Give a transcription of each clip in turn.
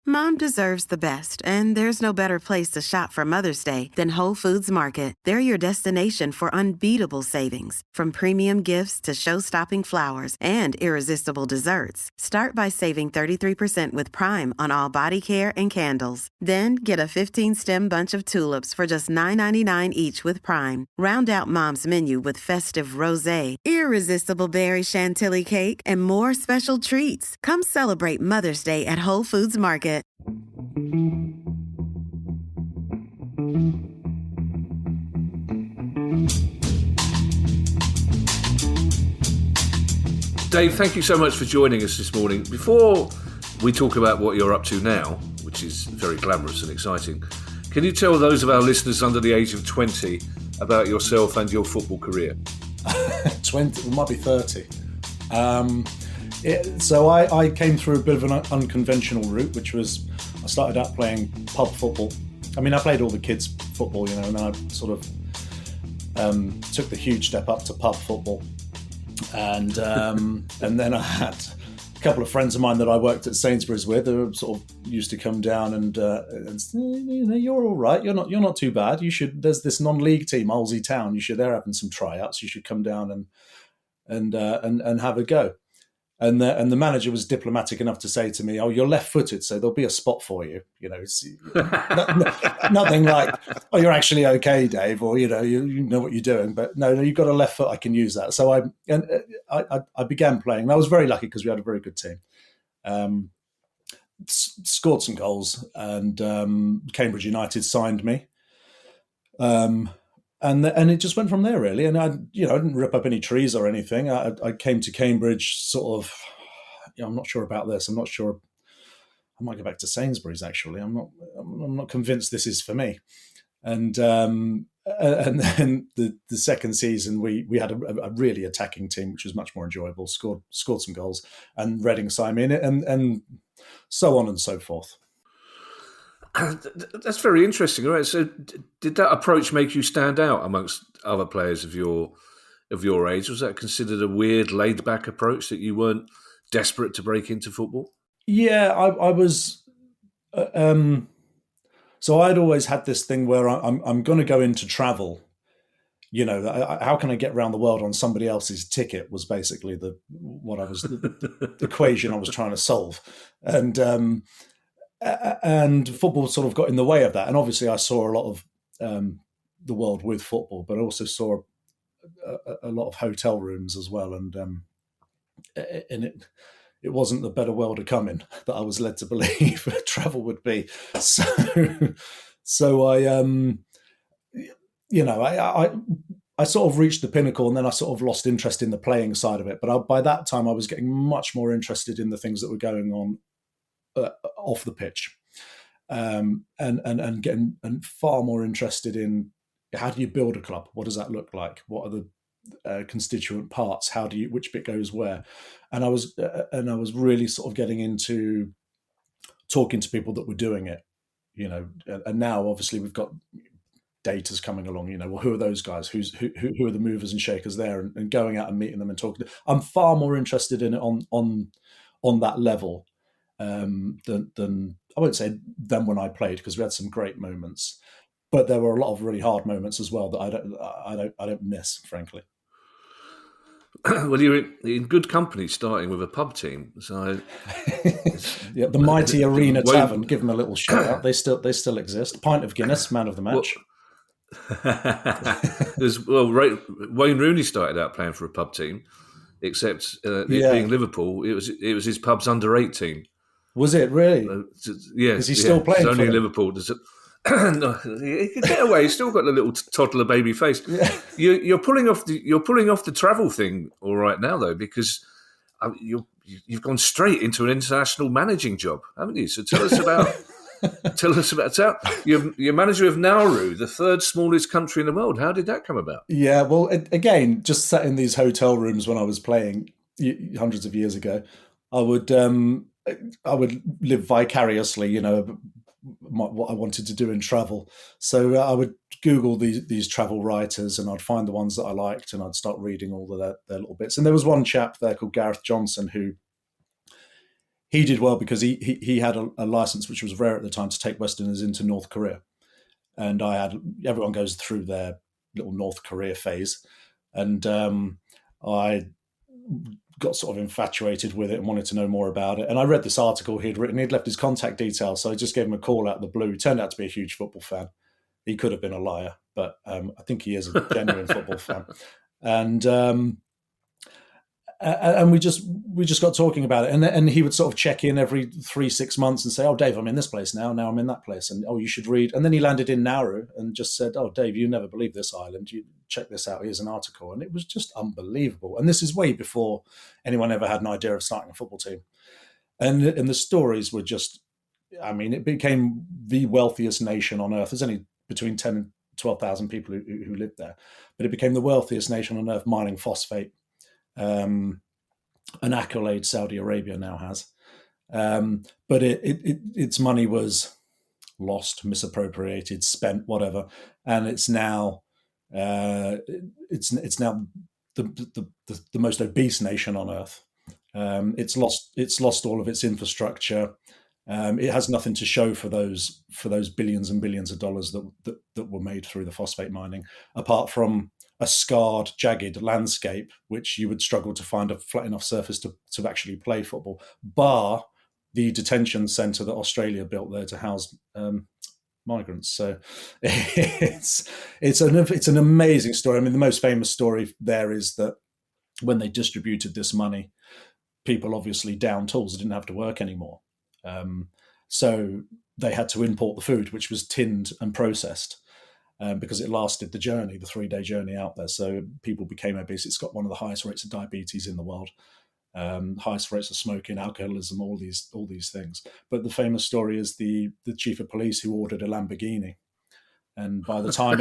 Mom deserves the best, and there's no better place to shop for Mother's Day than Whole Foods Market. They're your destination for unbeatable savings, from premium gifts to show-stopping flowers and irresistible desserts. Start by saving 33% with Prime on all body care and candles. Then get a 15-stem bunch of tulips for just $9.99 each with Prime. Round out Mom's menu with festive rosé, irresistible berry chantilly cake, and more special treats. Come celebrate Mother's Day at Whole Foods Market. Dave, thank you so much for joining us this morning. Before we talk about what you're up to now, which is very glamorous and exciting, can you tell those of our listeners under the age of 20 about yourself and your football career? 20, it might be 30. So I came through a bit of an unconventional route, which was I started out playing pub football. I mean, I played all the kids' football, and then I sort of took the huge step up to pub football. And then I had a couple of friends of mine that I worked at Sainsbury's with who sort of used to come down and you're all right. You're not too bad. You should. There's this non-league team, Olsey Town. They're having some tryouts. You should come down and have a go. And the manager was diplomatic enough to say to me, "Oh, you're left-footed, so there'll be a spot for you." It's nothing like, "Oh, you're actually okay, Dave," or you know what you're doing. But no, you've got a left foot. I can use that. So I began playing. And I was very lucky because we had a very good team. Scored some goals, and Cambridge United signed me. And it just went from there, really. And I didn't rip up any trees or anything. I came to Cambridge sort of. I'm not sure about this. I'm not sure. I might go back to Sainsbury's. Actually, I'm not convinced this is for me. And then the second season, we had a really attacking team, which was much more enjoyable. Scored some goals, and Reading signed me in it, and so on and so forth. That's very interesting. All right. So, did that approach make you stand out amongst other players of your age? Was that considered a weird, laid-back approach that you weren't desperate to break into football? Yeah, I was. So I'd always had this thing where I'm going to go into travel. How can I get around the world on somebody else's ticket was basically the equation I was trying to solve, and football sort of got in the way of that. And obviously I saw a lot of the world with football, but I also saw a lot of hotel rooms as well. And it wasn't the better world of coming that I was led to believe travel would be. So I sort of reached the pinnacle, and then I sort of lost interest in the playing side of it. But by that time I was getting much more interested in the things that were going on off the pitch, and getting far more interested in how do you build a club? What does that look like? What are the constituent parts? Which bit goes where? And I was really sort of getting into talking to people that were doing it, and now obviously we've got data's coming along, well, who are those guys? Who are the movers and shakers there? And going out and meeting them and talking. I'm far more interested in it on that level. Than I won't say than when I played, because we had some great moments, but there were a lot of really hard moments as well that I don't miss, frankly. Well, you're in good company starting with a pub team. So yeah, the mighty Arena Tavern. Give them a little shout out. They still exist. Pint of Guinness, man of the match. Wayne Rooney started out playing for a pub team, except being Liverpool, it was his pub's under-18. Was it really? Yeah. Is he still playing? It's only in Liverpool. No, he can get away. He's still got a little toddler baby face. Yeah. You're pulling off the travel thing all right now, though, because you've gone straight into an international managing job, haven't you? So tell us about you're manager of Nauru, the third smallest country in the world. How did that come about? Yeah, well, again, just sat in these hotel rooms when I was playing hundreds of years ago. I would live vicariously, what I wanted to do in travel. So I would Google these travel writers, and I'd find the ones that I liked, and I'd start reading all of their little bits. And there was one chap there called Gareth Johnson who he did well because he had a license which was rare at the time to take Westerners into North Korea, and everyone goes through their little North Korea phase, and I got sort of infatuated with it and wanted to know more about it. And I read this article he'd written. He'd left his contact details, so I just gave him a call out of the blue. He turned out to be a huge football fan. He could have been a liar, but I think he is a genuine football fan. And we just got talking about it, and he would sort of check in every 3-6 months and say, "Oh, Dave, I'm in this place now I'm in that place, and oh, you should read." And then he landed in Nauru and just said, "Oh, Dave, you never believe this island. You check this out. Here's an article," and it was just unbelievable. And this is way before anyone ever had an idea of starting a football team. And the stories were just, I mean, it became the wealthiest nation on earth. There's only between 10 and 12,000 people who lived there, but it became the wealthiest nation on earth mining phosphate. An accolade Saudi Arabia now has, but its money was lost, misappropriated, spent, whatever, and it's now it's now the most obese nation on earth. It's lost all of its infrastructure. It has nothing to show for those billions and billions of dollars that were made through the phosphate mining, apart from a scarred, jagged landscape, which you would struggle to find a flat enough surface to actually play football, bar the detention centre that Australia built there to house migrants. So it's an amazing story. I mean, the most famous story there is that when they distributed this money, people obviously downed tools, didn't have to work anymore. So they had to import the food, which was tinned and processed. Because it lasted the 3-day journey out there. So people became obese. It's got one of the highest rates of diabetes in the world, highest rates of smoking, alcoholism, all these things. But the famous story is the chief of police who ordered a Lamborghini, and by the time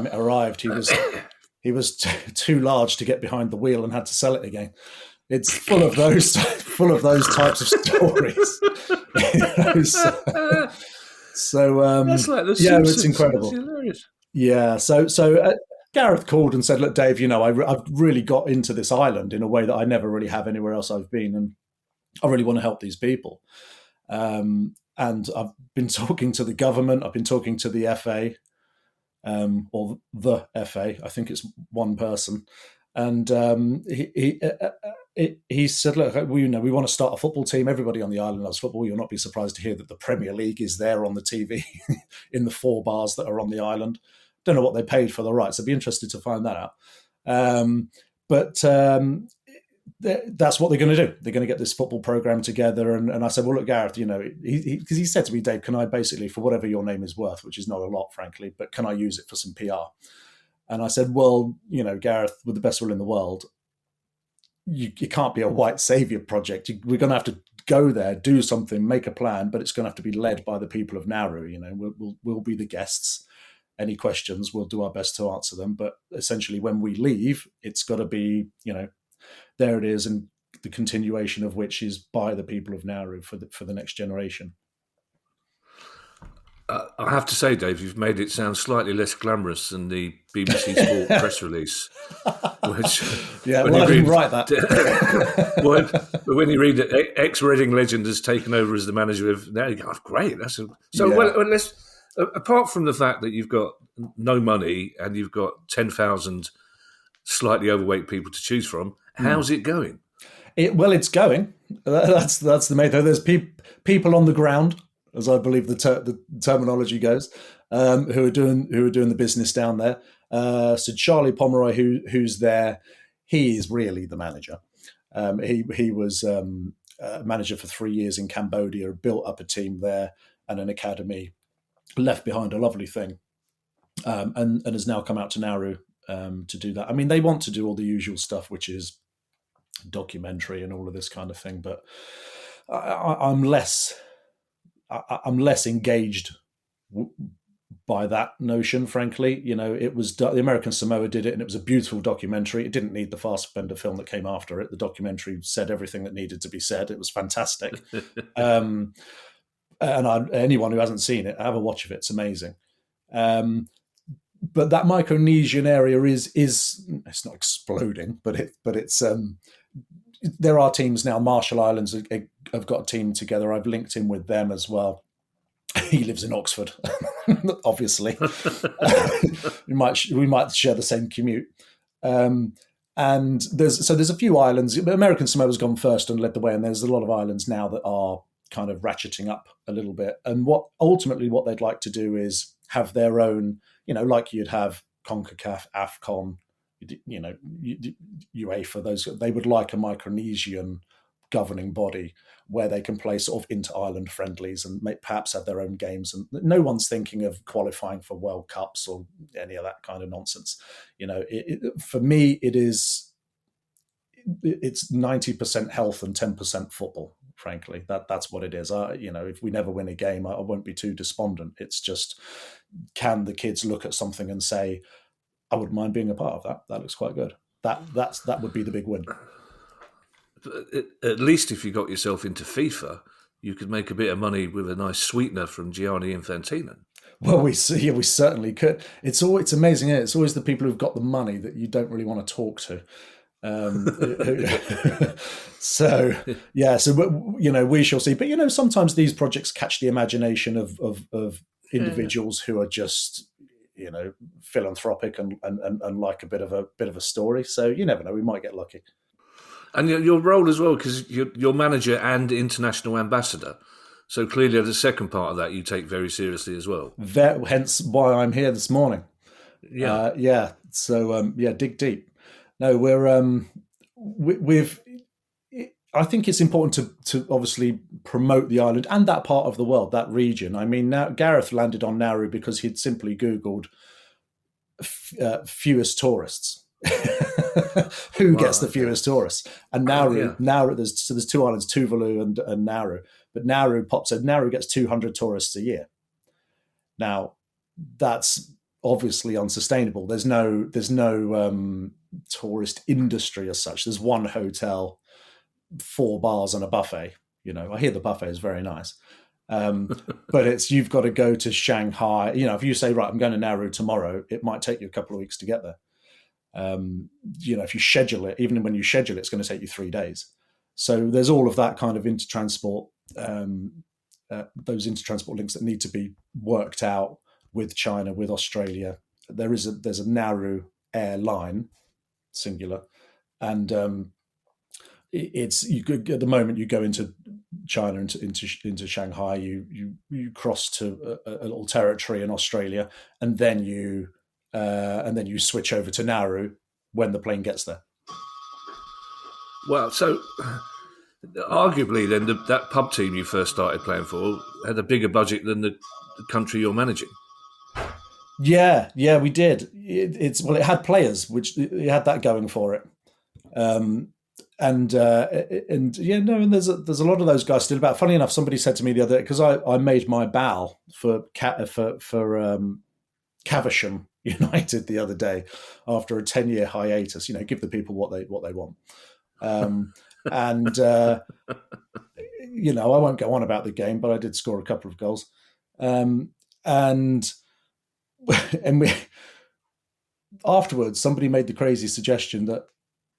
it arrived, he was too large to get behind the wheel and had to sell it again. It's full of those types of stories. So that's like the yeah, Simpsons. it's incredible. That's hilarious. Yeah, so Gareth called and said, "Look, Dave, I've really got into this island in a way that I never really have anywhere else I've been, and I really want to help these people." And I've been talking to the government. I've been talking to the FA, or the FA. I think it's one person, and he said, "Look, we want to start a football team. Everybody on the island loves football. You'll not be surprised to hear that the Premier League is there on the TV in the 4 bars that are on the island. Don't know what they paid for the rights. I'd be interested to find that out. But that's what they're going to do. They're going to get this football program together." And I said, "Well, look, Gareth, because he said to me, 'Dave, can I basically, for whatever your name is worth, which is not a lot, frankly, but can I use it for some PR?' And I said, 'Well, Gareth, with the best will in the world, you can't be a white savior project. We're going to have to go there, do something, make a plan, but it's going to have to be led by the people of Nauru. We'll be the guests. Any questions, we'll do our best to answer them. But essentially, when we leave, it's got to be, there it is, and the continuation of which is by the people of Nauru for the next generation.'" I have to say, Dave, you've made it sound slightly less glamorous than the BBC Sport press release. Which, yeah, I didn't write that. when you read that ex-Reading legend has taken over as the manager of, now you go, "Oh, great." Well, let's. Apart from the fact that you've got no money and you've got 10,000 slightly overweight people to choose from, how's it going? It's going. That's the main thing. There's people on the ground, as I believe the terminology goes, who are doing the business down there. So Charlie Pomeroy, who's there, he is really the manager. He was manager for 3 years in Cambodia, built up a team there and an academy, left behind a lovely thing, and has now come out to Nauru to do that. I mean, they want to do all the usual stuff, which is documentary and all of this kind of thing, but I'm less engaged by that notion, frankly. It was the American Samoa did it, and it was a beautiful documentary. It didn't need the Fassbender film that came after it. The documentary said everything that needed to be said. It was fantastic. And anyone who hasn't seen it, have a watch of it. It's amazing. But that Micronesian area is it's not exploding, but it's there are teams now. Marshall Islands have got a team together. I've linked in with them as well. He lives in Oxford, obviously. we might share the same commute. And there's a few islands. American Samoa's gone first and led the way, and there's a lot of islands now that are kind of ratcheting up a little bit. And what they'd like to do is have their own, like you'd have CONCACAF, AFCON, UEFA. Those, they would like a Micronesian governing body where they can play sort of inter-island friendlies and perhaps have their own games. And no one's thinking of qualifying for World Cups or any of that kind of nonsense. For me, it's 90% health and 10% football. Frankly, that's what it is. If we never win a game, I won't be too despondent. It's just, can the kids look at something and say, I wouldn't mind being a part of that. That looks quite good. That would be the big win. At least if you got yourself into FIFA, you could make a bit of money with a nice sweetener from Gianni Infantino. Well, we certainly could. It's amazing, isn't it? It's always the people who've got the money that you don't really want to talk to. So we shall see. But sometimes these projects catch the imagination of individuals who are just philanthropic and like a bit of a story. So you never know, we might get lucky. And your role as well, because you're manager and international ambassador. So clearly the second part of that you take very seriously as well. Hence why I'm here this morning. Yeah. So dig deep. No, I think it's important to obviously promote the island and that part of the world, that region. I mean, now Gareth landed on Nauru because he'd simply Googled fewest tourists. Who gets the fewest tourists? And Nauru, there's two islands, Tuvalu and Nauru. But Nauru Nauru gets 200 tourists a year. Now, that's obviously unsustainable. There's no tourist industry as such. There's one hotel, 4 bars and a buffet. I hear the buffet is very nice. But you've got to go to Shanghai. If you say, right, I'm going to Nauru tomorrow, it might take you a couple of weeks to get there. If you schedule it, even when you schedule it, it's going to take you 3 days. So there's all of that kind of intertransport, those intertransport links that need to be worked out with China, with Australia. There's a Nauru airline, singular, and you could, at the moment you go into China, into Shanghai, you cross to a little territory in Australia, and then you switch over to Nauru when the plane gets there. Well, so arguably then that pub team you first started playing for had a bigger budget than the country you're managing. Yeah, we did. It had players, which it had that going for it. And there's a lot of those guys still about. Funny enough, somebody said to me the other day, because I made my bow for Caversham United the other day after a 10-year hiatus. Give the people what they want. I won't go on about the game, but I did score a couple of goals. And we afterwards, somebody made the crazy suggestion that,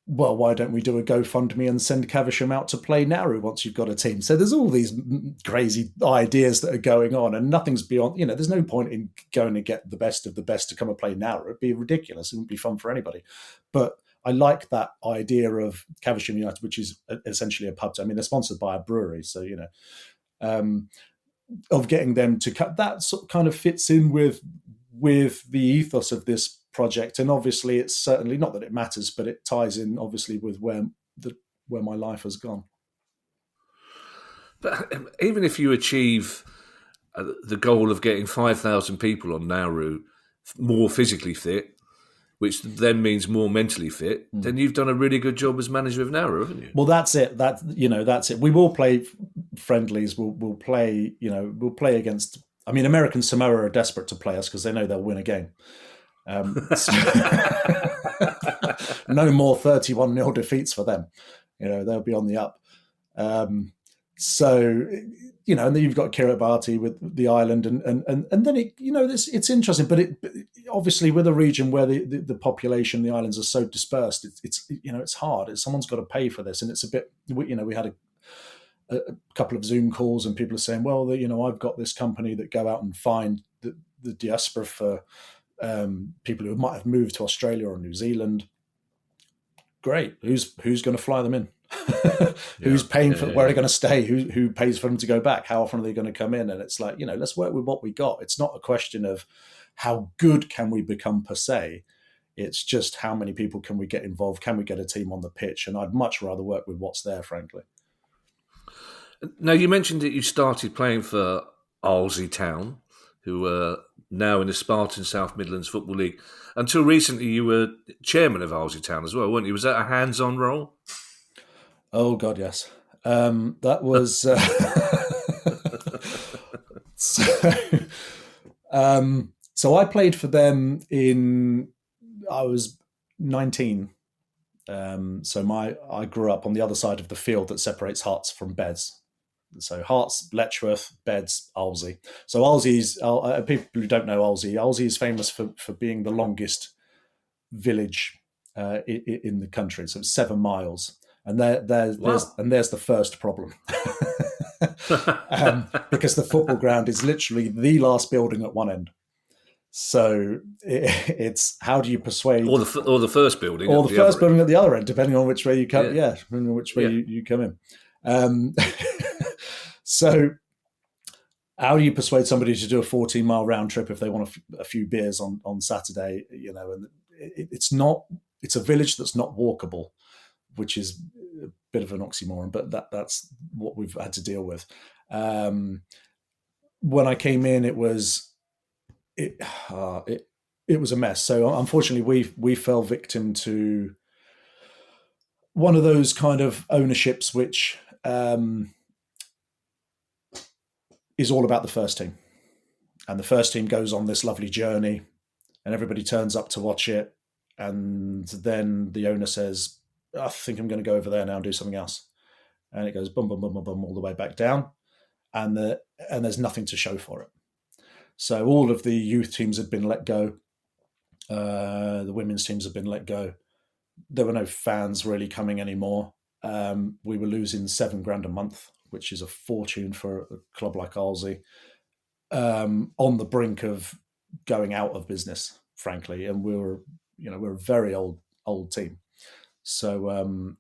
well, why don't we do a GoFundMe and send Caversham out to play Nauru once you've got a team? So there's all these crazy ideas that are going on, and nothing's beyond, there's no point in going to get the best of the best to come and play Nauru. It'd be ridiculous. It wouldn't be fun for anybody. But I like that idea of Caversham United, which is essentially a pub. I mean, they're sponsored by a brewery. So, of getting them to cut, that sort of kind of fits in with the ethos of this project. And obviously it's certainly not that it matters, but it ties in obviously with where my life has gone. But even if you achieve the goal of getting 5,000 people on Nauru more physically fit, which then means more mentally fit, then you've done a really good job as manager of Nauru, haven't you? Well, that's it. That's it. We will play friendlies. We'll play against, American Samoa are desperate to play us because they know they'll win a game. No more 31-0 defeats for them. They'll be on the up. And then you've got Kiribati with the island, and then it's interesting. But obviously with a region where the population, the islands are so dispersed, it's hard. Someone's got to pay for this, and it's a bit. We had a couple of Zoom calls, and people are saying, well, I've got this company that go out and find the diaspora for people who might have moved to Australia or New Zealand. Great. Who's going to fly them in? Who's paying for where they're going to stay? Who pays for them to go back? How often are they going to come in? And it's like, let's work with what we got. It's not a question of how good can we become per se. It's just how many people can we get involved? Can we get a team on the pitch? And I'd much rather work with what's there, frankly. Now, you mentioned that you started playing for Arlesey Town, who are now in the Spartan South Midlands Football League. Until recently, you were chairman of Arlesey Town as well, weren't you? Was that a hands-on role? Oh, God, yes. That was... So I played for them I was 19. So I grew up on the other side of the field that separates Herts from Beds. So Herts, Letchworth, Beds, Arlesey. So Arlesey's, people who don't know Arlesey is famous for being the longest village in the country. So it's 7 miles. And there's the first problem. Because the football ground is literally the last building at one end. So it's how do you persuade, or the first building, or the first building at the other end, depending on which way you come. Yeah, depending on which way you come in. So how do you persuade somebody to do a 14-mile round trip if they want a few beers on Saturday? And it's a village that's not walkable, which is a bit of an oxymoron, but that's what we've had to deal with. When I came in, it was a mess. So unfortunately, we fell victim to one of those kind of ownerships, which is all about the first team, and the first team goes on this lovely journey, and everybody turns up to watch it, and then the owner says, I think I'm going to go over there now and do something else. And it goes boom, boom, boom, boom, boom, all the way back down. And there's nothing to show for it. So all of the youth teams had been let go. The women's teams had been let go. There were no fans really coming anymore. We were losing $7,000 a month, which is a fortune for a club like Arlesey, on the brink of going out of business, frankly. And we're a very old team. So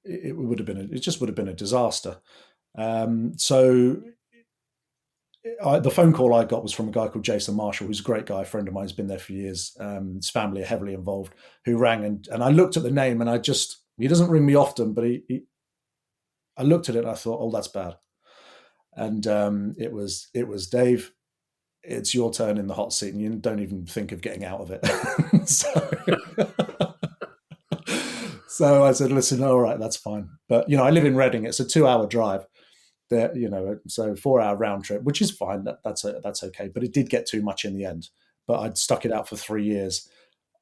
it just would have been a disaster. So the phone call I got was from a guy called Jason Marshall, who's a great guy, a friend of mine, who's been there for years. His family are heavily involved, who rang and I looked at the name and he doesn't ring me often, but I looked at it and I thought, oh, that's bad. And it was Dave, it's your turn in the hot seat and you don't even think of getting out of it. So I said, listen, all right, that's fine. But, I live in Reading. It's a 2-hour drive there, so 4-hour round trip, which is fine. That's okay. But it did get too much in the end. But I'd stuck it out for 3 years.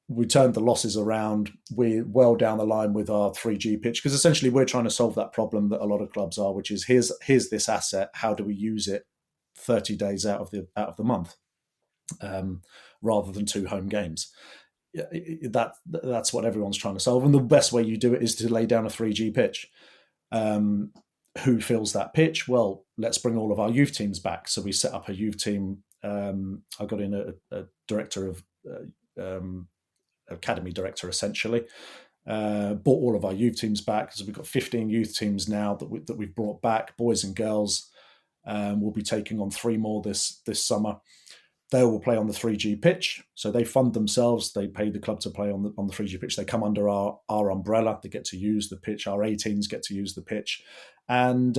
We turned the losses around. We're well down the line with our 3G pitch, because essentially we're trying to solve that problem that a lot of clubs are, which is here's this asset. How do we use it 30 days out of the month, rather than 2 home games? That's what everyone's trying to solve, and the best way you do it is to lay down a 3G pitch. Who fills that pitch? Well, let's bring all of our youth teams back. So we set up a youth team. I got in a director of academy director, essentially. Brought all of our youth teams back. So we've got 15 youth teams now that we've brought back, boys and girls. We'll be taking on 3 more this summer. They will play on the 3G pitch. So they fund themselves. They pay the club to play on the 3G pitch. They come under our umbrella. They get to use the pitch. Our 18s get to use the pitch. And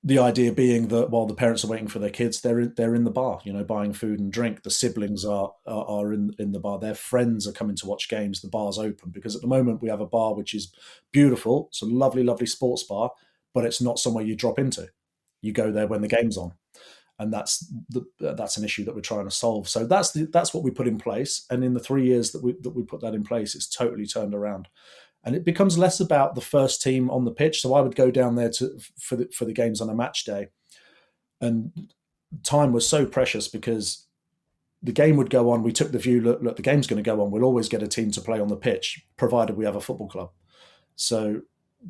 the idea being that while the parents are waiting for their kids, they're in the bar, buying food and drink. The siblings are in the bar. Their friends are coming to watch games. The bar's open, because at the moment we have a bar which is beautiful. It's a lovely, lovely sports bar, but it's not somewhere you drop into. You go there when the game's on. And that's an issue that we're trying to solve. So that's what we put in place. And in the 3 years that we put that in place, it's totally turned around. And it becomes less about the first team on the pitch. So I would go down there for the games on a match day, and time was so precious because the game would go on. We took the view, look, the game's going to go on. We'll always get a team to play on the pitch, provided we have a football club. So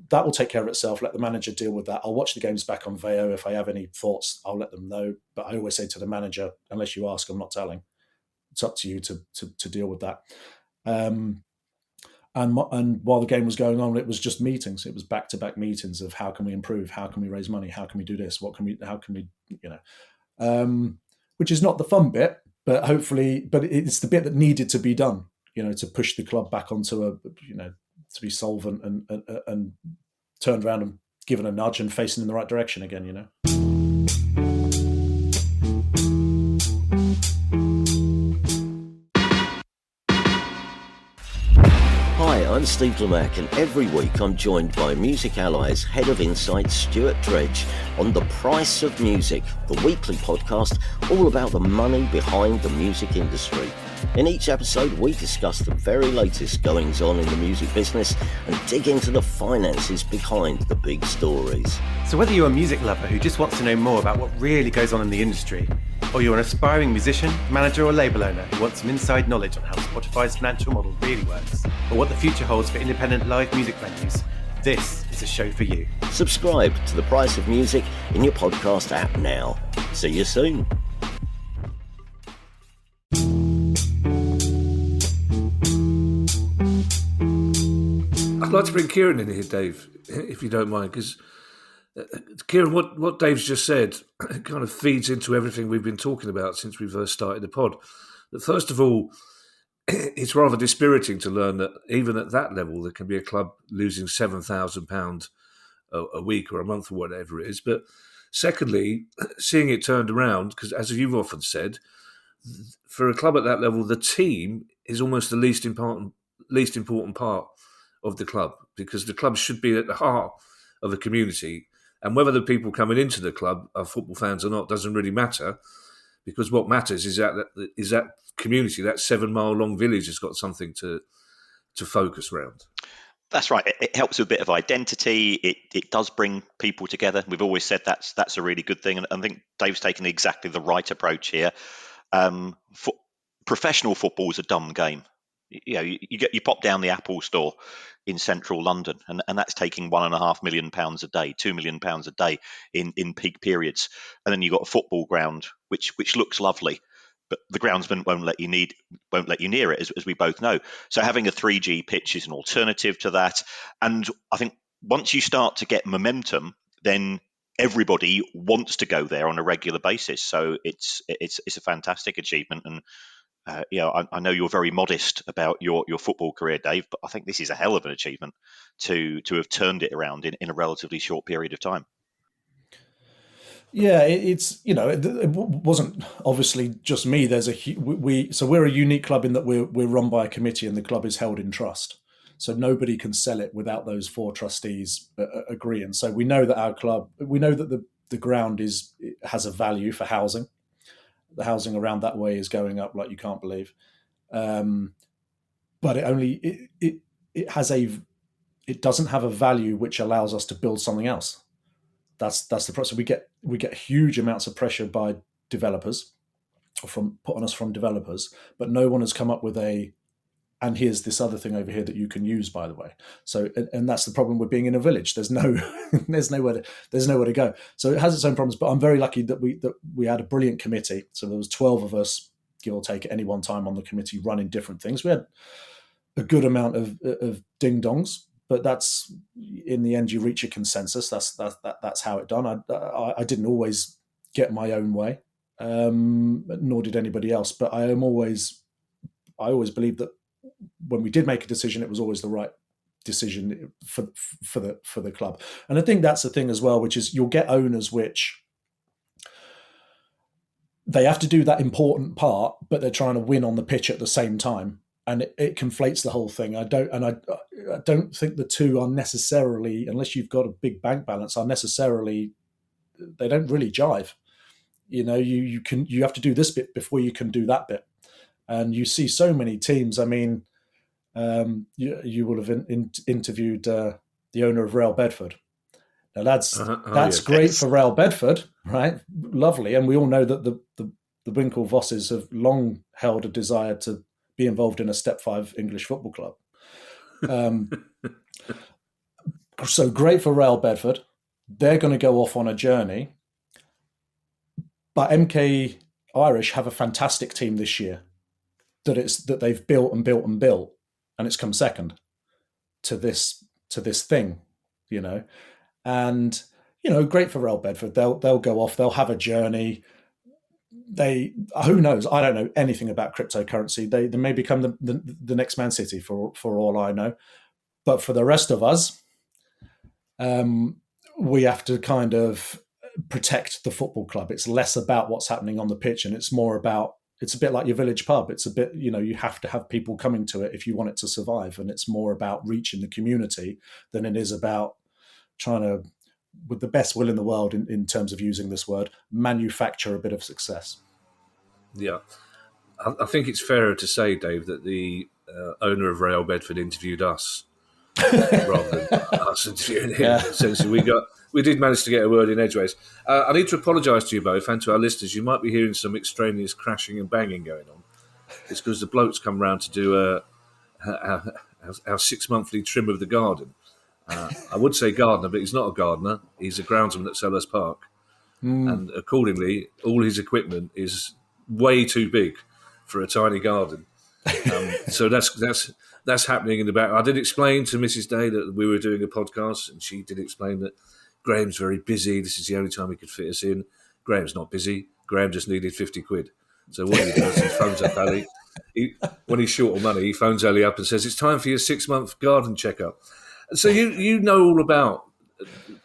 that will take care of itself. Let the manager deal with that. I'll watch the games back on Veo. If I have any thoughts, I'll let them know. But I always say to the manager, unless you ask, I'm not telling. It's up to you to deal with that. And while the game was going on, it was just meetings. It was back-to-back meetings of how can we improve? How can we raise money? How can we do this? How can we, which is not the fun bit, but hopefully, but it's the bit that needed to be done, to push the club back onto to be solvent and turned around and given a nudge and facing in the right direction again, Hi, I'm Steve Lemack, and every week I'm joined by Music Ally's Head of Insight, Stuart Dredge, on The Price of Music, the weekly podcast all about the money behind the music industry. In each episode, we discuss the very latest goings-on in the music business and dig into the finances behind the big stories. So whether you're a music lover who just wants to know more about what really goes on in the industry, or you're an aspiring musician, manager or label owner who wants some inside knowledge on how Spotify's financial model really works, or what the future holds for independent live music venues, this is a show for you. Subscribe to The Price of Music in your podcast app now. See you soon. I'd like to bring Kieran in here, Dave, if you don't mind, because Kieran, what Dave's just said kind of feeds into everything we've been talking about since we first started the pod. But first of all, it's rather dispiriting to learn that even at that level, there can be a club losing £7,000 a week or a month or whatever it is. But secondly, seeing it turned around, because as you've often said, for a club at that level, the team is almost the least important part of the club, because the club should be at the heart of the community. And whether the people coming into the club are football fans or not doesn't really matter, because what matters is that community, that 7-mile long village, has got something to focus around. That's right. It helps with a bit of identity. It does bring people together. We've always said that's a really good thing. And I think Dave's taken exactly the right approach here. Professional football is a dumb game. You pop down the Apple store in central London, and that's taking £1.5 million a day, £2 million a day in peak periods. And then you've got a football ground which looks lovely, but the groundsman won't let you near it, as we both know. So having a 3G pitch is an alternative to that. And I think once you start to get momentum, then everybody wants to go there on a regular basis. So it's a fantastic achievement. And I know you're very modest about your football career, Dave, but I think this is a hell of an achievement to have turned it around in a relatively short period of time. Yeah, it wasn't obviously just me. We're a unique club in that we're run by a committee, and the club is held in trust. So nobody can sell it without those 4 trustees agreeing. So we know that the ground has a value for housing. The housing around that way is going up like you can't believe, but it doesn't have a value which allows us to build something else. That's the process. We get huge amounts of pressure by developers, put on us from developers, but no one has come up with and here's this other thing over here that you can use, by the way. So, and that's the problem with being in a village. There's nowhere to go. So it has its own problems, but I'm very lucky that we had a brilliant committee. So there was 12 of us, give or take, at any one time on the committee running different things. We had a good amount of ding-dongs, but that's, in the end, you reach a consensus. That's how it's done. I didn't always get my own way, nor did anybody else, but I always believed that when we did make a decision, it was always the right decision for the club. And I think that's the thing as well, which is you'll get owners which they have to do that important part, but they're trying to win on the pitch at the same time, and it conflates the whole thing. I don't think the two are necessarily, unless you've got a big bank balance, they don't really jive. You have to do this bit before you can do that bit. And you see so many teams. I mean, you will have interviewed the owner of Real Bedford. Now that's great for Real Bedford, right? Lovely, and we all know that the the Winkle Vosses have long held a desire to be involved in a Step 5 English football club. So great for Real Bedford. They're going to go off on a journey. But MK Irish have a fantastic team this year that they've built and built and built, and it's come second to this thing, And great for Real Bedford. They'll go off. They'll have a journey. Who knows? I don't know anything about cryptocurrency. They may become the next Man City for all I know. But for the rest of us, we have to kind of protect the football club. It's less about what's happening on the pitch, and it's more about, it's a bit like your village pub. It's a bit, you have to have people coming to it if you want it to survive. And it's more about reaching the community than it is about trying to, with the best will in the world, in terms of using this word, manufacture a bit of success. Yeah. I think it's fairer to say, Dave, that the owner of Real Bedford interviewed us rather than us interviewing him. Yeah. Essentially, we did manage to get a word in edgeways. I need to apologise to you both and to our listeners. You might be hearing some extraneous crashing and banging going on. It's because the bloke's come round to do our 6 monthly trim of the garden. I would say gardener, but he's not a gardener. He's a groundsman at Sellers Park. And accordingly, all his equipment is way too big for a tiny garden. So that's happening in the back. I did explain to Mrs. Day that we were doing a podcast, and she did explain that Graham's very busy. This is the only time he could fit us in. Graham's not busy. Graham just needed 50 quid. So what he does, he phones up Ali. When he's short of money, he phones Ali up and says, it's time for your 6-month garden checkup. So you know all about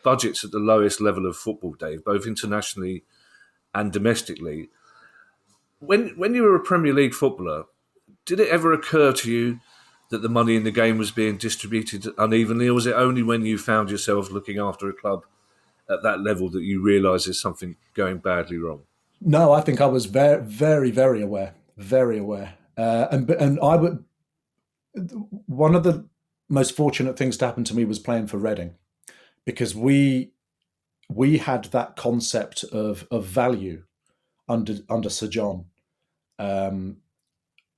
budgets at the lowest level of football, Dave, both internationally and domestically. When you were a Premier League footballer, did it ever occur to you that the money in the game was being distributed unevenly, or was it only when you found yourself looking after a club at that level that you realised there's something going badly wrong? No, I think I was very, very, very aware, and I would. One of the most fortunate things to happen to me was playing for Reading, because we had that concept of value under Sir John.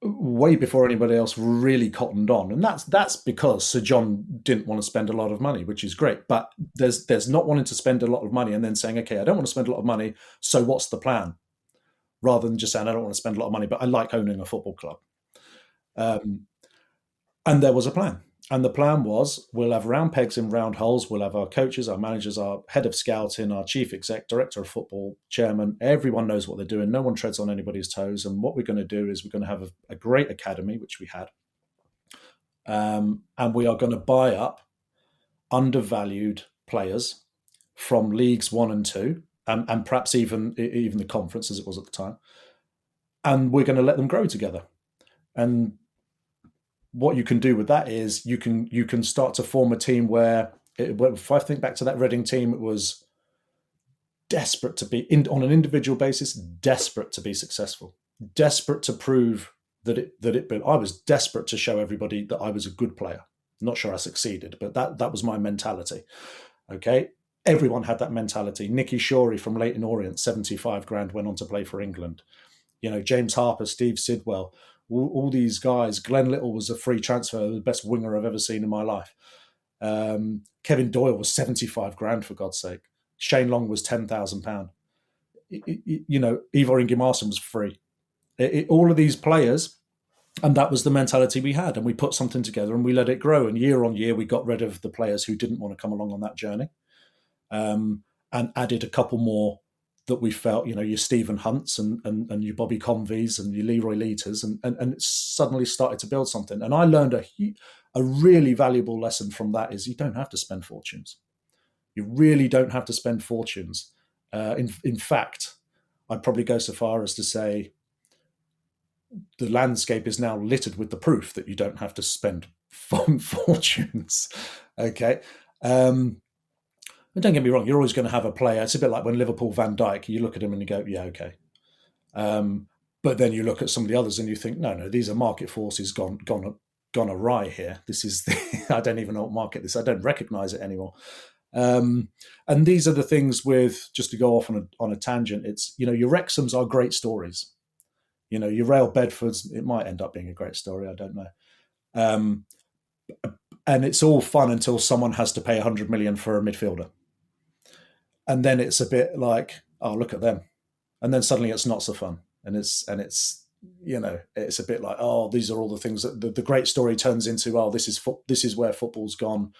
Way before anybody else really cottoned on, and that's because Sir John didn't want to spend a lot of money, which is great. But there's not wanting to spend a lot of money and then saying, okay, I don't want to spend a lot of money, so what's the plan? Rather than just saying, I don't want to spend a lot of money, but I like owning a football club. And there was a plan. And the plan was, we'll have round pegs in round holes. We'll have our coaches, our managers, our head of scouting, our chief exec, director of football, chairman. Everyone knows what they're doing. No one treads on anybody's toes. And what we're going to do is we're going to have a great academy, which we had. And we are going to buy up undervalued players from Leagues 1 and 2, and perhaps even the conference as it was at the time. And we're going to let them grow together. And what you can do with that is you can start to form a team where, if I think back to that Reading team, it was desperate to be, on an individual basis, desperate to be successful, desperate to prove that I was desperate to show everybody that I was a good player. Not sure I succeeded, but that was my mentality. Okay, everyone had that mentality. Nicky Shorey from Leyton Orient, 75 grand, went on to play for England. James Harper, Steve Sidwell. All these guys. Glenn Little was a free transfer, the best winger I've ever seen in my life. Kevin Doyle was 75 grand, for God's sake. Shane Long was £10,000. Ivor Ingimarsson was free. All of these players, and that was the mentality we had. And we put something together and we let it grow. And year on year, we got rid of the players who didn't want to come along on that journey, and added a couple more that we felt, your Stephen Hunts and your Bobby Conveys and your Leroy Leiters, and it suddenly started to build something. And I learned a really valuable lesson from that is you don't have to spend fortunes. You really don't have to spend fortunes. In fact, I'd probably go so far as to say the landscape is now littered with the proof that you don't have to spend fortunes. Okay. And don't get me wrong, you're always going to have a player. It's a bit like when Liverpool Van Dijk, you look at him and you go, yeah, okay. But then you look at some of the others and you think, no, these are market forces gone awry here. This is I don't even know what market this. I don't recognise it anymore. And these are the things with, just to go off on a tangent, it's, your Wrexhams are great stories. Your Real Bedfords, it might end up being a great story, I don't know. And it's all fun until someone has to pay 100 million for a midfielder. And then it's a bit like, oh, look at them. And then suddenly it's not so fun. And it's a bit like, oh, these are all the things that the great story turns into, oh, this is where football's gone.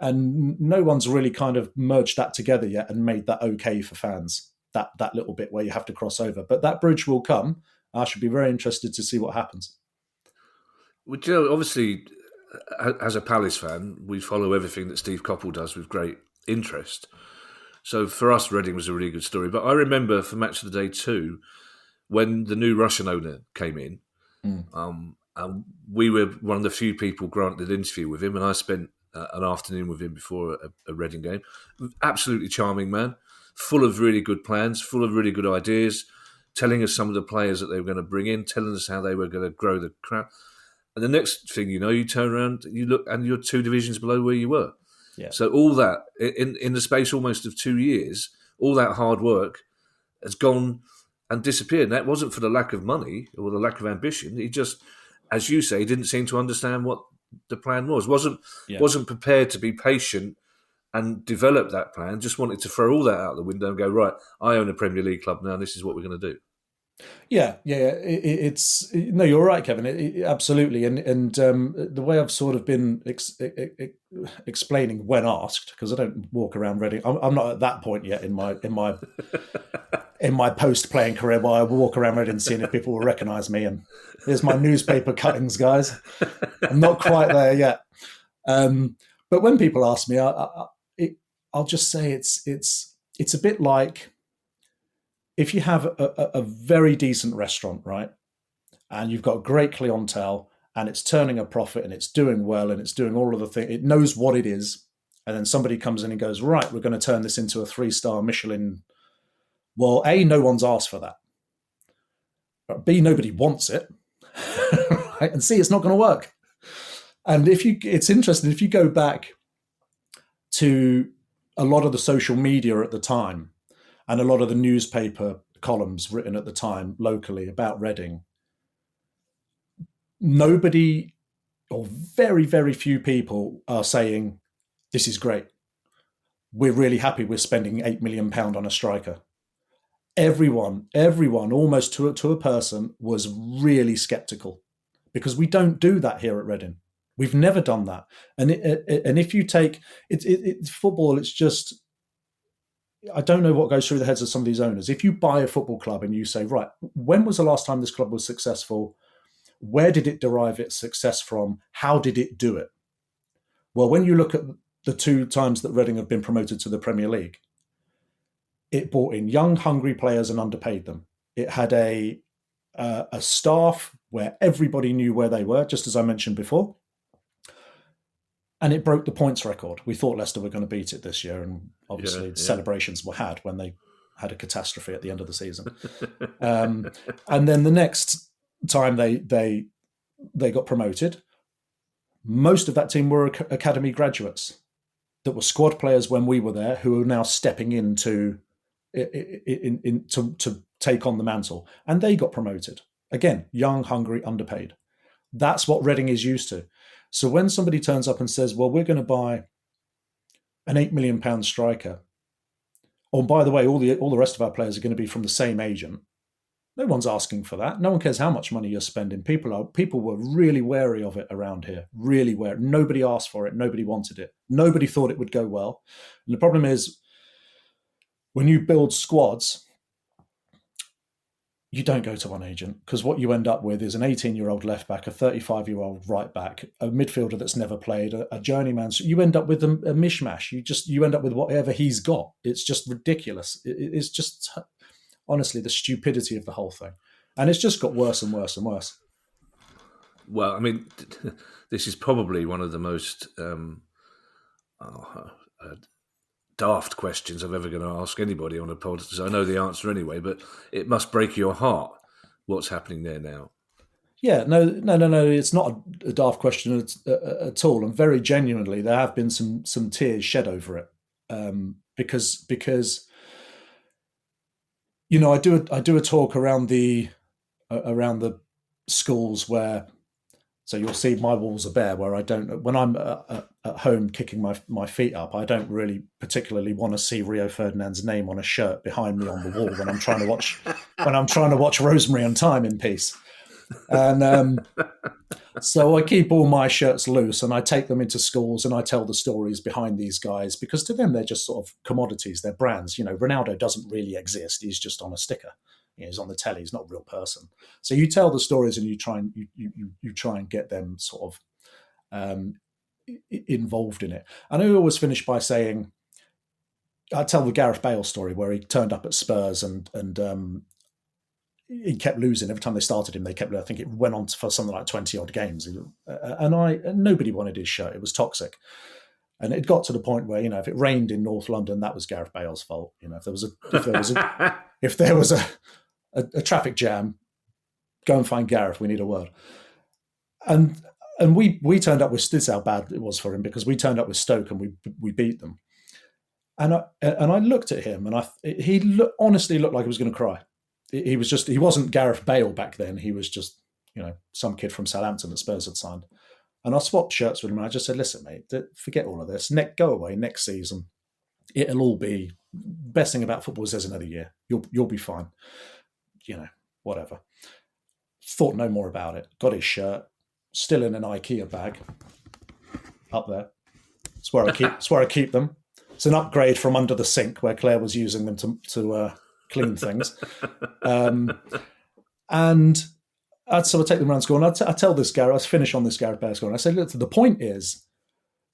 And no one's really kind of merged that together yet and made that okay for fans, that little bit where you have to cross over. But that bridge will come. I should be very interested to see what happens. Well, obviously, as a Palace fan, we follow everything that Steve Coppell does with great interest. So for us, Reading was a really good story. But I remember for Match of the Day 2, when the new Russian owner came in, and we were one of the few people granted an interview with him, and I spent an afternoon with him before a Reading game. Absolutely charming man, full of really good plans, full of really good ideas, telling us some of the players that they were going to bring in, telling us how they were going to grow the crowd. And the next thing you know, you turn around, you look, and you're 2 divisions below where you were. Yeah. So all that, in the space almost of 2 years, all that hard work has gone and disappeared. And that wasn't for the lack of money or the lack of ambition. He just, as you say, didn't seem to understand what the plan was. Wasn't prepared to be patient and develop that plan. Just wanted to throw all that out the window and go, right, I own a Premier League club now. This is what we're going to do. Yeah. It's no, you're right, Kevin. Absolutely, and the way I've sort of been explaining when asked, because I don't walk around Reading. I'm not at that point yet in my in my post-playing career where I walk around Reading seeing if people will recognise me. And here's my newspaper cuttings, guys. I'm not quite there yet. But when people ask me, I'll just say it's a bit like if you have a very decent restaurant, right, and you've got great clientele and it's turning a profit and it's doing well and it's doing all of the things, it knows what it is, and then somebody comes in and goes, right, we're going to turn this into a 3-star Michelin. Well, A, no one's asked for that. But B, nobody wants it. Right? And C, it's not going to work. And it's interesting, if you go back to a lot of the social media at the time and a lot of the newspaper columns written at the time locally about Reading, nobody or very, very few people are saying, this is great. We're really happy we're spending £8 million on a striker. Everyone, almost to a person, was really sceptical because we don't do that here at Reading. We've never done that. And if you take it's football, it's just, I don't know what goes through the heads of some of these owners. If you buy a football club and you say, right, when was the last time this club was successful? Where did it derive its success from? How did it do it? Well, when you look at the 2 times that Reading have been promoted to the Premier League, it brought in young, hungry players and underpaid them. It had a staff where everybody knew where they were, just as I mentioned before. And it broke the points record. We thought Leicester were going to beat it this year, and obviously celebrations were had when they had a catastrophe at the end of the season. And then the next time they got promoted, most of that team were academy graduates that were squad players when we were there, who are now stepping in to take on the mantle, and they got promoted again. Young, hungry, underpaid. That's what Reading is used to. So when somebody turns up and says, well, we're going to buy an £8 million striker, oh, by the way, all the rest of our players are going to be from the same agent. No one's asking for that. No one cares how much money you're spending. People were really wary of it around here, really wary. Nobody asked for it. Nobody wanted it. Nobody thought it would go well. And the problem is, when you build squads, you don't go to one agent, because what you end up with is an 18-year-old left back, a 35-year-old right back, a midfielder that's never played, a journeyman. So you end up with a mishmash. You end up with whatever he's got. It's just ridiculous. It's just, honestly, the stupidity of the whole thing. And it's just got worse and worse and worse. Well, I mean, this is probably one of the most daft questions I'm ever going to ask anybody on a podcast. I know the answer anyway, but it must break your heart what's happening there now. Yeah, no. It's not a daft question at all. And very genuinely, there have been some tears shed over it. because you know, I do a talk around the schools where, so you'll see my walls are bare, where I don't, when I'm at home kicking my feet up, I don't really particularly want to see Rio Ferdinand's name on a shirt behind me on the wall when I'm trying to watch Rosemary and Thyme in peace. And so I keep all my shirts loose and I take them into schools and I tell the stories behind these guys, because to them they're just sort of commodities, they're brands. You know, Ronaldo doesn't really exist; he's just on a sticker. You know, he's on the telly; he's not a real person. So you tell the stories and you try and get them sort of involved in it. And I always finish by saying, I tell the Gareth Bale story where he turned up at Spurs and he kept losing every time they started him. I think it went on for something like 20 odd games, and nobody wanted his shirt. It was toxic, and it got to the point where, you know, if it rained in North London, that was Gareth Bale's fault. You know, if there was a traffic jam, go and find Gareth. We need a word. And we turned up with, this is how bad it was for him, because we turned up with Stoke and we beat them. And I looked at him and he honestly looked like he was going to cry. He wasn't Gareth Bale back then. He was just, you know, some kid from Southampton that Spurs had signed. And I swapped shirts with him and I just said, listen, mate, forget all of this. Go away next season. It'll all be, best thing about football is there's another year. You'll be fine. You know, whatever. Thought no more about it. Got his shirt, still in an IKEA bag up there. It's where I keep them. It's an upgrade from under the sink where Claire was using them to clean things. So I take them around school and I tell this Gareth, I finish on this Gareth Bale story, and I say, look, the point is,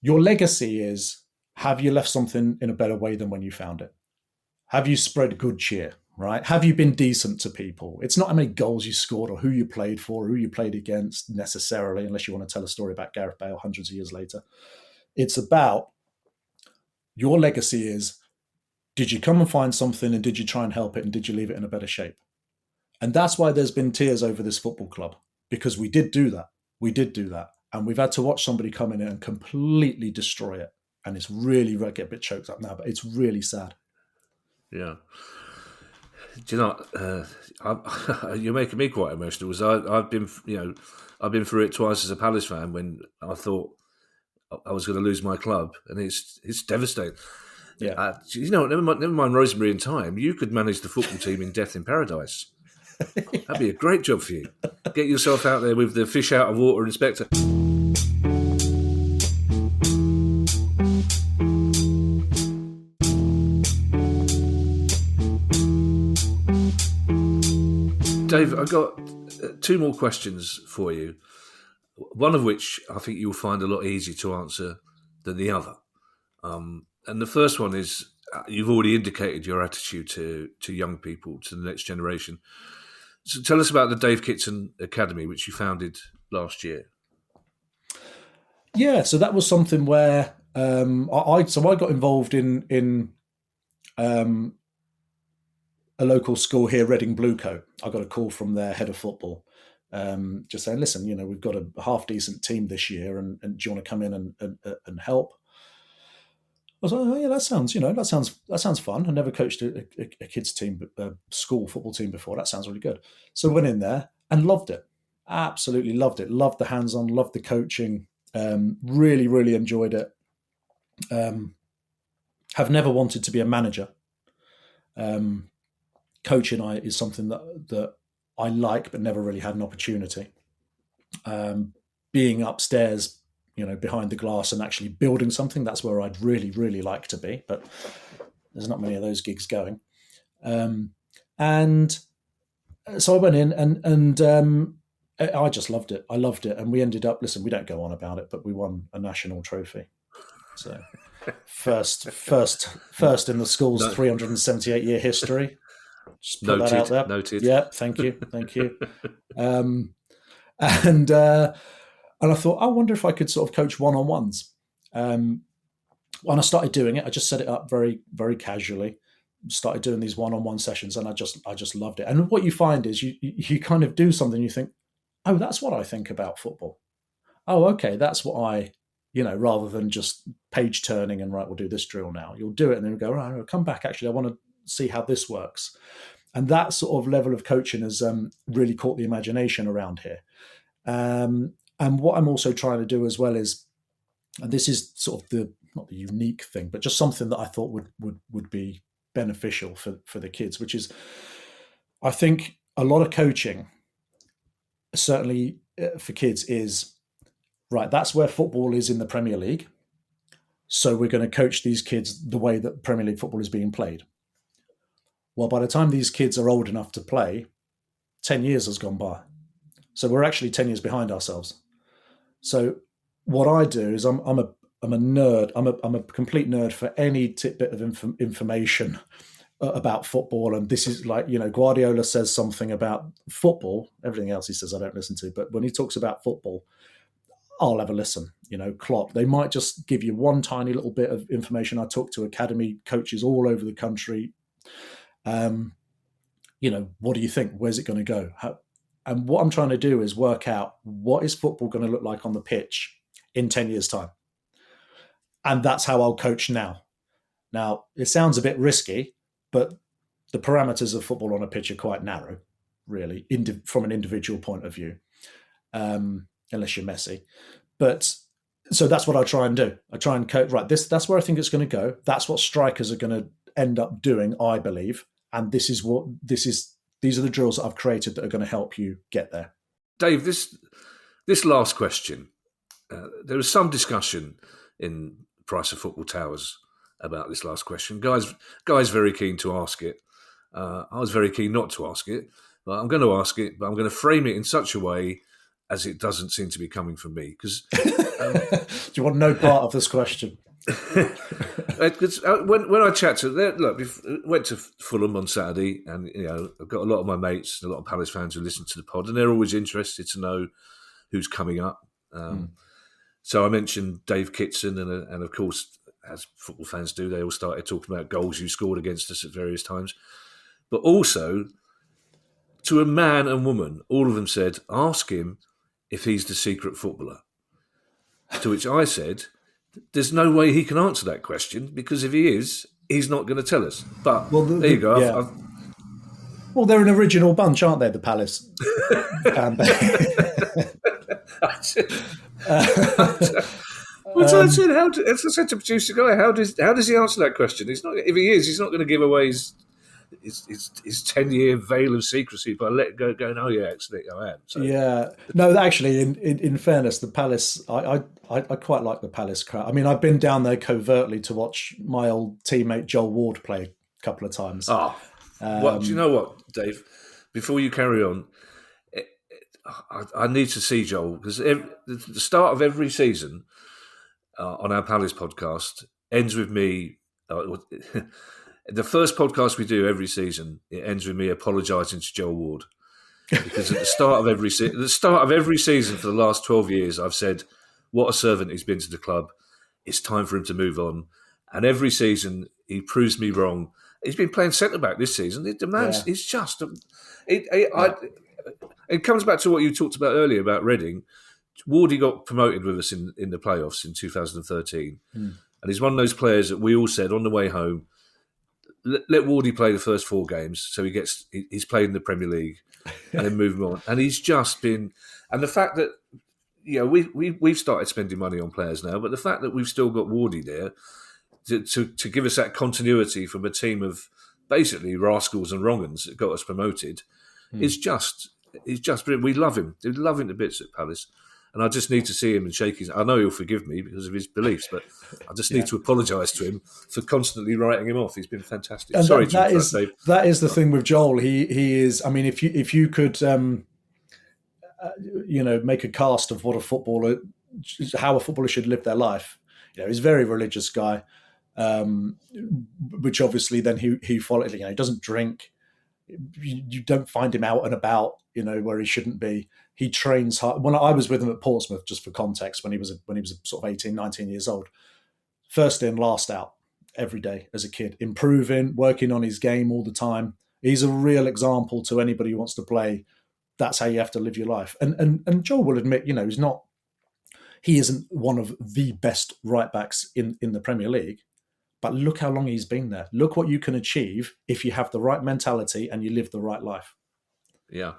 your legacy is, have you left something in a better way than when you found it? Have you spread good cheer, right? Have you been decent to people? It's not how many goals you scored or who you played for, or who you played against necessarily, unless you want to tell a story about Gareth Bale hundreds of years later. It's about, your legacy is, did you come and find something and did you try and help it and did you leave it in a better shape? And that's why there's been tears over this football club, because we did do that. We did do that. And we've had to watch somebody come in and completely destroy it. And it's really, I get a bit choked up now, but it's really sad. Yeah. Do you know, you're making me quite emotional. I've been through it twice as a Palace fan when I thought I was going to lose my club, and it's devastating. Yeah. You know, never mind Rosemary and Thyme. You could manage the football team in Death in Paradise. That'd be a great job for you. Get yourself out there with the fish out of water inspector. Dave, I've got two more questions for you. One of which I think you'll find a lot easier to answer than the other. And the first one is, you've already indicated your attitude to young people, to the next generation. So tell us about the Dave Kitson Academy, which you founded last year. Yeah, so that was something where I got involved in a local school here, Reading Bluecoat. I got a call from their head of football, just saying, listen, you know, we've got a half decent team this year, and do you want to come in and help? I was like, oh yeah, that sounds fun. I never coached a kids team, a school football team before. That sounds really good. So I went in there and loved it. Absolutely loved it. Loved the hands-on, loved the coaching. Really, really enjoyed it. Have never wanted to be a manager. Coaching is something that I like, but never really had an opportunity. Being upstairs, you know, behind the glass and actually building something, that's where I'd really, really like to be. But there's not many of those gigs going. And so I went in and I just loved it. I loved it. And we ended up, listen, we don't go on about it, but we won a national trophy. So first in the school's 378-year history. Just put that out there. Noted. Yeah, thank you. And I thought, I wonder if I could sort of coach one-on-ones. When I started doing it, I just set it up very, very casually. Started doing these one-on-one sessions, and I just loved it. And what you find is you kind of do something, you think, oh, that's what I think about football. Oh, okay, that's what I rather than just page turning and right, we'll do this drill now. You'll do it and then you'll go, right, I'll come back. Actually, I want to see how this works. And that sort of level of coaching has really caught the imagination around here. And what I'm also trying to do as well is, and this is sort of not the unique thing, but just something that I thought would be beneficial for the kids, which is, I think a lot of coaching, certainly for kids, is, right, that's where football is in the Premier League. So we're going to coach these kids the way that Premier League football is being played. Well, by the time these kids are old enough to play, 10 years has gone by. So we're actually 10 years behind ourselves. So what I do is I'm a nerd. I'm a complete nerd for any tidbit of information about football. And this is like, Guardiola says something about football. Everything else he says I don't listen to. But when he talks about football, I'll have a listen. Klopp, they might just give you one tiny little bit of information. I talk to academy coaches all over the country. What do you think? Where's it going to go? And what I'm trying to do is work out, what is football going to look like on the pitch in 10 years' time? And that's how I'll coach now. Now, it sounds a bit risky, but the parameters of football on a pitch are quite narrow, really, from an individual point of view, unless you're Messi. But so that's what I try and do. I try and coach, right, that's where I think it's going to go. That's what strikers are going to end up doing, I believe. And these are the drills that I've created that are going to help you get there. Dave, this last question, there was some discussion in Price of Football Towers about this last question. Guy's very keen to ask it. I was very keen not to ask it, but I'm going to ask it, but I'm going to frame it in such a way as it doesn't seem to be coming from me. Because do you want no part of this question? Because when I chat to them, look, went to Fulham on Saturday, and I've got a lot of my mates, a lot of Palace fans who listen to the pod, and they're always interested to know who's coming up. So I mentioned Dave Kitson, and of course, as football fans do, they all started talking about goals you scored against us at various times. But also, to a man and woman, all of them said, ask him if he's the secret footballer. To which I said, there's no way he can answer that question, because if he is, he's not going to tell us. But there you go. Yeah. Well, they're an original bunch, aren't they, the Palace fan base? As I said to producer guy, how does he answer that question? He's not. If he is, he's not going to give away his 10-year veil of secrecy by letting go going, oh yeah, actually I am. So. Yeah. No, actually, in fairness, the Palace, I quite like the Palace crowd. I mean, I've been down there covertly to watch my old teammate Joel Ward play a couple of times. Oh, do you know what, Dave? Before you carry on, I need to see Joel, because the start of every season on our Palace podcast ends with me. The first podcast we do every season, it ends with me apologising to Joel Ward, because at the start of every season for the last 12 years, I've said what a servant he's been to the club. It's time for him to move on, and every season he proves me wrong. He's been playing centre back this season. The man's it's just it comes back to what you talked about earlier about Reading. Wardy got promoted with us in the playoffs in 2013, and he's one of those players that we all said on the way home, let Wardy play the first 4 games so he's played in the Premier League and then move him on. And he's just been, and the fact that we've started spending money on players now, but the fact that we've still got Wardy there to give us that continuity from a team of basically rascals and wrong-uns that got us promoted is just brilliant. We love him. We love him to bits at Palace. And I just need to see him and shake his... I know he'll forgive me because of his beliefs, but I just need to apologise to him for constantly writing him off. He's been fantastic. And Sorry that to interrupt, Dave. That is the thing with Joel. He is... I mean, if you could, make a cast of what how a footballer should live their life. He's a very religious guy, which obviously then he followed. He doesn't drink. You don't find him out and about, where he shouldn't be. He trains hard. When I was with him at Portsmouth, just for context, when he was sort of 18, 19 years old, first in, last out every day as a kid, improving, working on his game all the time. He's a real example to anybody who wants to play. That's how you have to live your life. And Joel will admit, he isn't one of the best right backs in the Premier League. But look how long he's been there. Look what you can achieve if you have the right mentality and you live the right life. Yeah.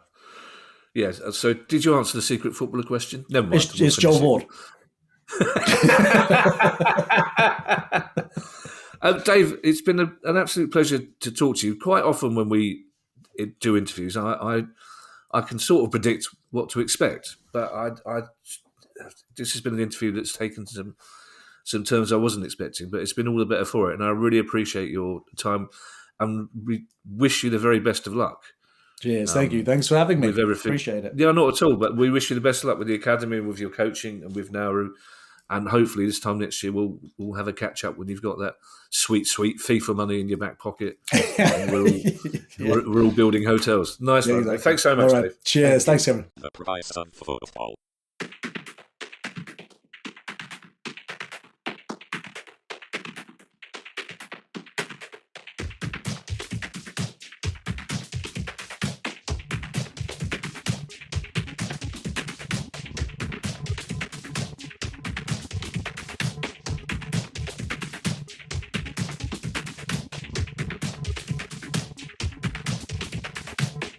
Yes. So, did you answer the secret footballer question? Never mind. It's Joel Ward. Dave, it's been an absolute pleasure to talk to you. Quite often when we do interviews, I can sort of predict what to expect, but this has been an interview that's taken some terms I wasn't expecting, but it's been all the better for it, and I really appreciate your time, and we wish you the very best of luck. Cheers, thank you. Thanks for having me. With everything. Appreciate it. Yeah, not at all, but we wish you the best of luck with the academy and with your coaching and with Nauru. And hopefully this time next year we'll have a catch up when you've got that sweet FIFA money in your back pocket. And we're all building hotels. Nice one. Exactly. Thanks so much, right. Dave. Cheers. Thanks, Kieran. The price of football.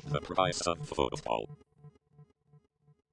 The price of football.